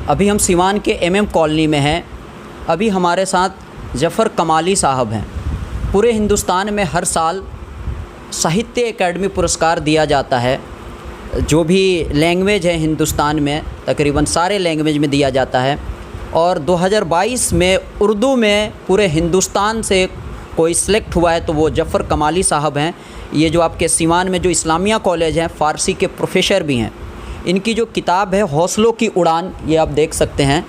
ابھی ہم سیوان کے ایم کالونی میں ہیں. ابھی ہمارے ساتھ ظفر کمالی صاحب ہیں. پورے ہندوستان میں ہر سال ساہتیہ اکیڈمی پرسکار دیا جاتا ہے. جو بھی لینگویج ہے ہندوستان میں تقریباً سارے لینگویج میں دیا جاتا ہے. اور 2022 میں اردو میں پورے ہندوستان سے کوئی سلیکٹ ہوا ہے تو وہ ظفر کمالی صاحب ہیں. یہ جو آپ کے سیوان میں جو اسلامیہ کالج ہیں فارسی کے پروفیسر بھی ہیں. ان کی جو کتاب ہے حوصلوں کی اڑان، یہ آپ دیکھ سکتے ہیں.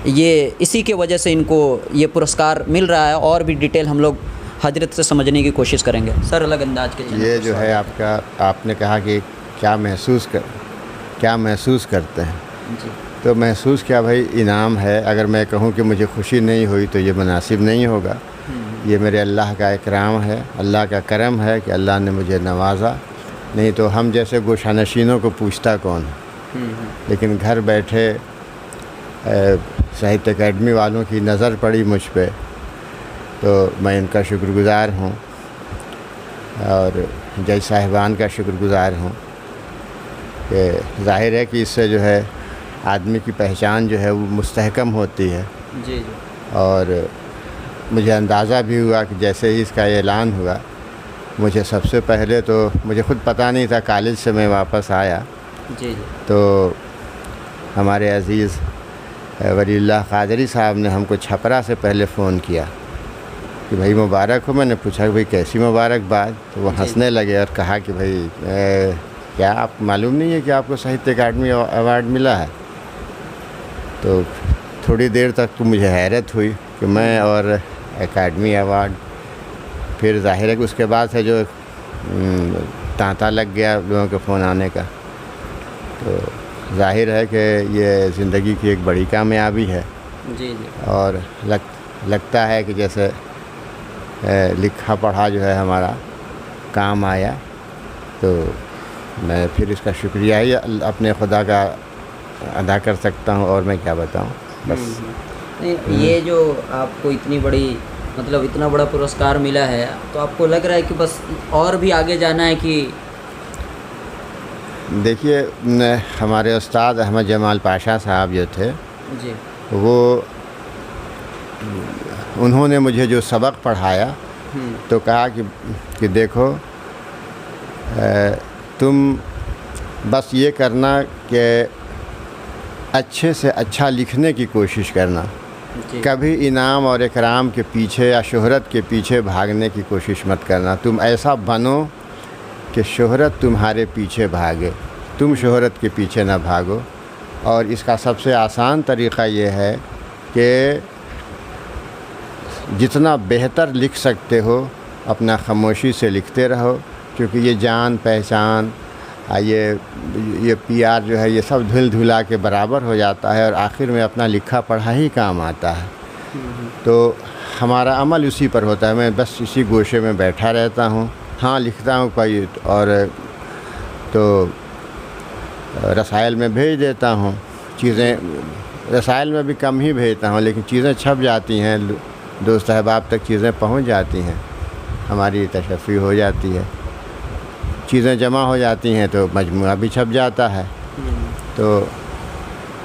یہ اسی کے وجہ سے ان کو یہ پرسکار مل رہا ہے. اور بھی ڈیٹیل ہم لوگ حضرت سے سمجھنے کی کوشش کریں گے. سر الگ انداز کے یہ جو ہے آپ نے کہا کہ کیا محسوس کرتے ہیں. جی. تو محسوس کیا بھائی، انعام ہے. اگر میں کہوں کہ مجھے خوشی نہیں ہوئی تو یہ مناسب نہیں ہوگا. یہ میرے اللہ کا اکرام ہے، اللہ کا کرم ہے کہ اللہ نے مجھے نوازا. نہیں تو ہم جیسے گوشہ نشینوں کو پوچھتا کون ہے. لیکن گھر بیٹھے ساہتیہ اکیڈمی والوں کی نظر پڑی مجھ پہ تو میں ان کا شکر گزار ہوں اور جج صاحبان کا شکر گزار ہوں. کہ ظاہر ہے کہ اس سے جو ہے آدمی کی پہچان جو ہے وہ مستحکم ہوتی ہے. جی. اور مجھے اندازہ بھی ہوا کہ جیسے ہی اس کا اعلان ہوا، مجھے سب سے پہلے تو مجھے خود پتہ نہیں تھا. کالج سے میں واپس آیا جی تو ہمارے عزیز ولی اللہ قادری صاحب نے ہم کو چھپرا سے پہلے فون کیا کہ بھائی مبارک ہو. میں نے پوچھا کہ بھائی کیسی مبارکباد؟ تو وہ ہنسنے لگے اور کہا کہ بھائی کیا آپ معلوم نہیں ہے کہ آپ کو ساہتیہ اکیڈمی ایوارڈ ملا ہے؟ تو تھوڑی دیر تک تو مجھے حیرت ہوئی کہ میں اور اکیڈمی ایوارڈ. پھر ظاہر ہے کہ اس کے بعد سے جو تانتا لگ گیا لوگوں کے فون آنے کا. تو ظاہر ہے کہ یہ زندگی کی ایک بڑی کامیابی ہے. جی. اور لگتا ہے کہ جیسے لکھا پڑھا جو ہے ہمارا کام آیا. تو میں پھر اس کا شکریہ ہی اپنے خدا کا ادا کر سکتا ہوں. اور میں کیا بتاؤں بس. یہ جو آپ کو اتنی بڑی اتنا بڑا پرسکار ملا ہے تو آپ کو لگ رہا ہے کہ بس اور بھی آگے جانا ہے کہ؟ دیکھیے ہمارے استاد احمد جمال پاشا صاحب جو تھے، جی، انہوں نے مجھے جو سبق پڑھایا تو کہا کہ دیکھو تم بس یہ کرنا کہ اچھے سے اچھا لکھنے کی کوشش کرنا. جی. کبھی انعام اور اکرام کے پیچھے یا شہرت کے پیچھے بھاگنے کی کوشش مت کرنا. تم ایسا بنو کہ شہرت تمہارے پیچھے بھاگے، تم شہرت کے پیچھے نہ بھاگو. اور اس کا سب سے آسان طریقہ یہ ہے کہ جتنا بہتر لکھ سکتے ہو اپنا خاموشی سے لکھتے رہو. کیونکہ یہ جان پہچان یہ پی آر جو ہے یہ سب دھل دھلا کے برابر ہو جاتا ہے اور آخر میں اپنا لکھا پڑھا ہی کام آتا ہے. تو ہمارا عمل اسی پر ہوتا ہے. میں بس اسی گوشے میں بیٹھا رہتا ہوں. ہاں لکھتا ہوں کوئی اور تو رسائل میں بھیج دیتا ہوں چیزیں. رسائل میں بھی کم ہی بھیجتا ہوں لیکن چیزیں چھپ جاتی ہیں، دوست احباب تک چیزیں پہنچ جاتی ہیں، ہماری تشفی ہو جاتی ہے، چیزیں جمع ہو جاتی ہیں تو مجموعہ بھی چھپ جاتا ہے. تو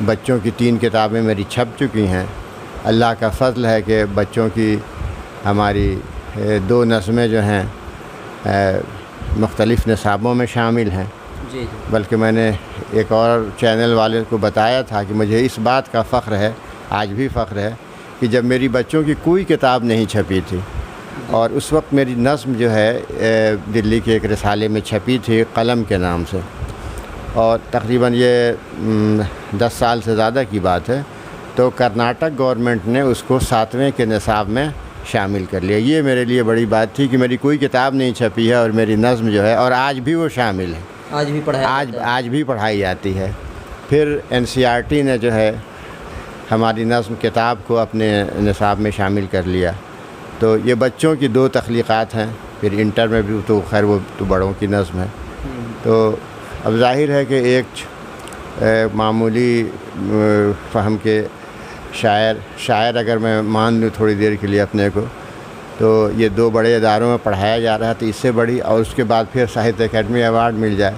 بچوں کی 3 کتابیں میری چھپ چکی ہیں. اللہ کا فضل ہے کہ بچوں کی ہماری 2 نظمیں جو ہیں مختلف نصابوں میں شامل ہیں. جی. بلکہ میں نے ایک اور چینل والے کو بتایا تھا کہ مجھے اس بات کا فخر ہے، آج بھی فخر ہے، کہ جب میری بچوں کی کوئی کتاب نہیں چھپی تھی اور اس وقت میری نظم جو ہے دلی کے ایک رسالے میں چھپی تھی قلم کے نام سے، اور تقریباً یہ 10 سال سے زیادہ کی بات ہے. تو کرناٹک گورنمنٹ نے اس کو 7ویں کے نصاب میں شامل کر لیا. یہ میرے لیے بڑی بات تھی کہ میری کوئی کتاب نہیں چھپی ہے اور میری نظم جو ہے اور آج بھی وہ شامل ہے، آج بھی پڑھائی جاتی ہے. پھر NCERT نے جو ہے ہماری نظم کتاب کو اپنے نصاب میں شامل کر لیا. تو یہ بچوں کی 2 تخلیقات ہیں. پھر انٹر میں بھی تو خیر وہ تو بڑوں کی نظم ہے. تو اب ظاہر ہے کہ ایک معمولی فہم کے شاعر اگر میں مان لوں تھوڑی دیر کے لیے اپنے کو، تو یہ 2 بڑے اداروں میں پڑھایا جا رہا ہے تو اس سے بڑی، اور اس کے بعد پھر ساہتیہ اکیڈمی ایوارڈ مل جائے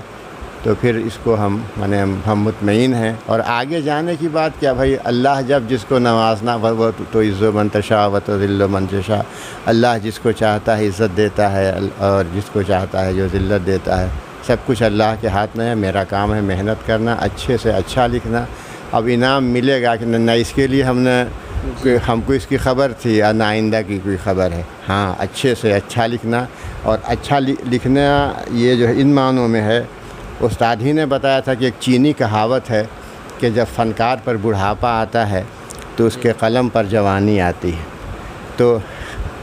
تو پھر اس کو ہم مطمئن ہیں. اور آگے جانے کی بات کیا بھائی، اللہ جب جس کو نوازنا وہ تو عز من تشاء و تذل من تشاء. اللہ جس کو چاہتا ہے عزت دیتا ہے اور جس کو چاہتا ہے جو ذلت دیتا ہے. سب کچھ اللہ کے ہاتھ میں ہے. میرا کام ہے محنت کرنا، اچھے سے اچھا لکھنا. اب انعام ملے گا کہ نہ اس کے لیے ہم کو اس کی خبر تھی یا نہ آئندہ کی کوئی خبر ہے. ہاں اچھے سے اچھا لکھنا، اور اچھا لکھنا یہ جو ہے ان معنوں میں ہے. استاد ہی نے بتایا تھا کہ ایک چینی کہاوت ہے کہ جب فنکار پر بڑھاپا آتا ہے تو اس کے قلم پر جوانی آتی ہے. تو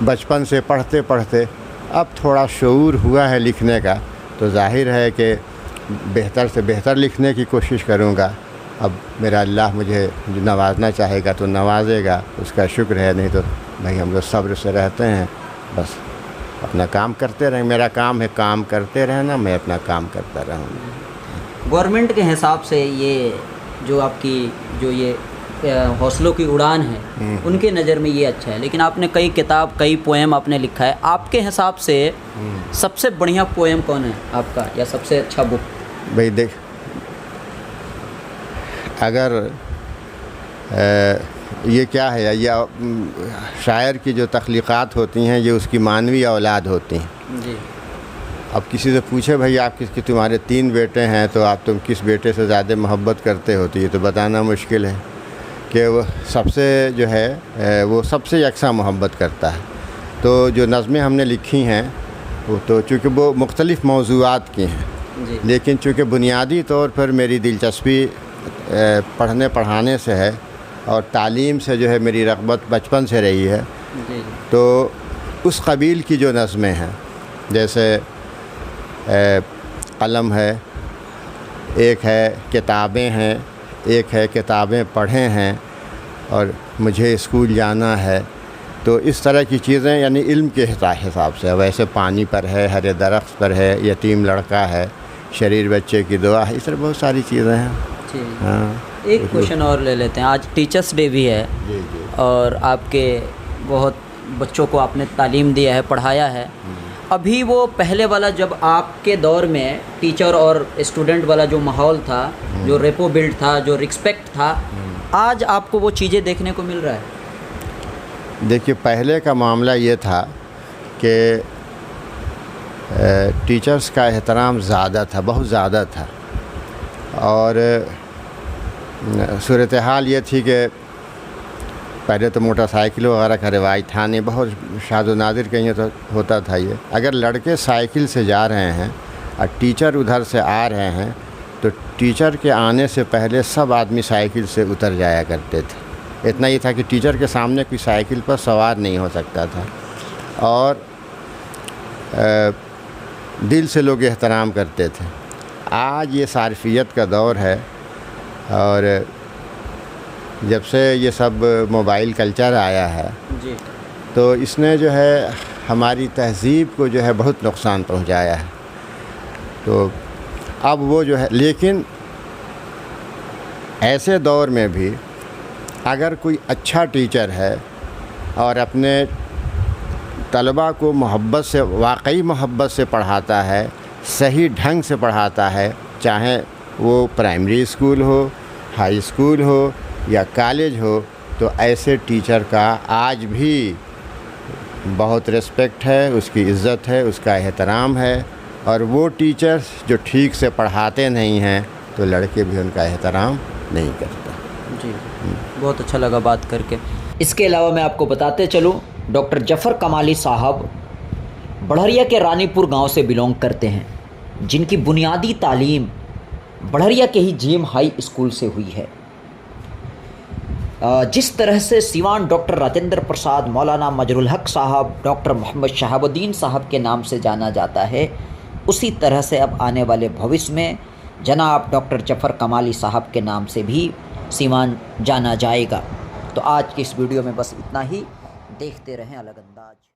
بچپن سے پڑھتے پڑھتے اب تھوڑا شعور ہوا ہے لکھنے کا، تو ظاہر ہے کہ بہتر سے بہتر لکھنے کی کوشش کروں گا. اب میرا اللہ مجھے نوازنا چاہے گا تو نوازے گا، اس کا شکر ہے. نہیں تو بھائی ہم لوگ صبر سے رہتے ہیں، بس اپنا کام کرتے رہیں. میرا کام ہے کام کرتے رہنا، میں اپنا کام کرتا رہوں گا. گورنمنٹ کے حساب سے یہ جو آپ کی جو یہ حوصلوں کی اڑان ہے ان کے نظر میں یہ اچھا ہے، لیکن آپ نے کئی پوئم آپ نے لکھا ہے. آپ کے حساب سے سب سے بڑھیا پوئم کون ہے آپ کا، یا سب سے اچھا بک؟ بھائی دیکھ، اگر یہ کیا ہے، یہ شاعر کی جو تخلیقات ہوتی ہیں یہ اس کی معنوی اولاد ہوتی ہیں. جی. اب کسی سے پوچھے بھائی آپ تمہارے 3 بیٹے ہیں تو تم کس بیٹے سے زیادہ محبت کرتے ہو، تو یہ تو بتانا مشکل ہے کہ وہ سب سے جو ہے وہ سب سے یکساں محبت کرتا ہے. تو جو نظمیں ہم نے لکھی ہیں وہ تو چونکہ وہ مختلف موضوعات کی ہیں، جی. لیکن چونکہ بنیادی طور پر میری دلچسپی پڑھنے پڑھانے سے ہے اور تعلیم سے جو ہے میری رغبت بچپن سے رہی ہے. جی. تو اس قبیل کی جو نظمیں ہیں، جیسے قلم ہے، ایک ہے کتابیں ہیں، ایک ہے کتابیں پڑھے ہیں، اور مجھے اسکول جانا ہے. تو اس طرح کی چیزیں یعنی علم کے حساب سے. ویسے پانی پر ہے، ہرے درخت پر ہے، یتیم لڑکا ہے، شریر بچے کی دعا ہے، اس طرح بہت ساری چیزیں ہیں. جی. ہاں ایک کوشچن اور لے لیتے ہیں. آج ٹیچرس ڈے بھی ہے. جی جی. اور آپ کے بہت بچوں کو آپ نے تعلیم دیا ہے، پڑھایا ہے. ابھی وہ پہلے والا جب آپ کے دور میں ٹیچر اور اسٹوڈنٹ والا جو ماحول تھا، جو ریپو بلڈ تھا، جو رسپیکٹ تھا، آج آپ کو وہ چیزیں دیکھنے کو مل رہا ہے؟ دیکھیے، پہلے کا معاملہ یہ تھا کہ ٹیچرز کا احترام زیادہ تھا، بہت زیادہ تھا. اور صورتحال یہ تھی کہ پہلے تو موٹر سائیکل وغیرہ کا رواج تھا نہیں، بہت شاذ و نادر کہیں تو ہوتا تھا. یہ اگر لڑکے سائیکل سے جا رہے ہیں اور ٹیچر ادھر سے آ رہے ہیں تو ٹیچر کے آنے سے پہلے سب آدمی سائیکل سے اتر جایا کرتے تھے. اتنا ہی تھا کہ ٹیچر کے سامنے کوئی سائیکل پر سوار نہیں ہو سکتا تھا. اور دل سے لوگ احترام کرتے تھے. آج یہ صارفیت کا دور ہے، اور جب سے یہ سب موبائل کلچر آیا ہے جی. تو اس نے جو ہے ہماری تہذیب کو جو ہے بہت نقصان پہنچایا ہے. تو اب وہ جو ہے، لیکن ایسے دور میں بھی اگر کوئی اچھا ٹیچر ہے اور اپنے طلباء کو محبت سے، واقعی محبت سے پڑھاتا ہے، صحیح ڈھنگ سے پڑھاتا ہے، چاہے وہ پرائمری اسکول ہو، ہائی اسکول ہو یا کالج ہو، تو ایسے ٹیچر کا آج بھی بہت رسپیکٹ ہے، اس کی عزت ہے، اس کا احترام ہے. اور وہ ٹیچرز جو ٹھیک سے پڑھاتے نہیں ہیں تو لڑکے بھی ان کا احترام نہیں کرتے. جی. بہت اچھا لگا بات کر کے. اس کے علاوہ میں آپ کو بتاتے چلوں، ڈاکٹر جعفر کمالی صاحب بڑھریا کے رانی پور گاؤں سے بلونگ کرتے ہیں، جن کی بنیادی تعلیم بڑھریا کے ہی جیم ہائی اسکول سے ہوئی ہے. جس طرح سے سیوان ڈاکٹر راجندر پرساد، مولانا مجر الحق صاحب، ڈاکٹر محمد شہاب الدین صاحب کے نام سے جانا جاتا ہے، اسی طرح سے اب آنے والے بھوشیہ میں جناب ڈاکٹر جعفر کمالی صاحب کے نام سے بھی سیوان جانا جائے گا. تو آج کی اس ویڈیو میں بس اتنا ہی. دیکھتے رہیں الگ انداز.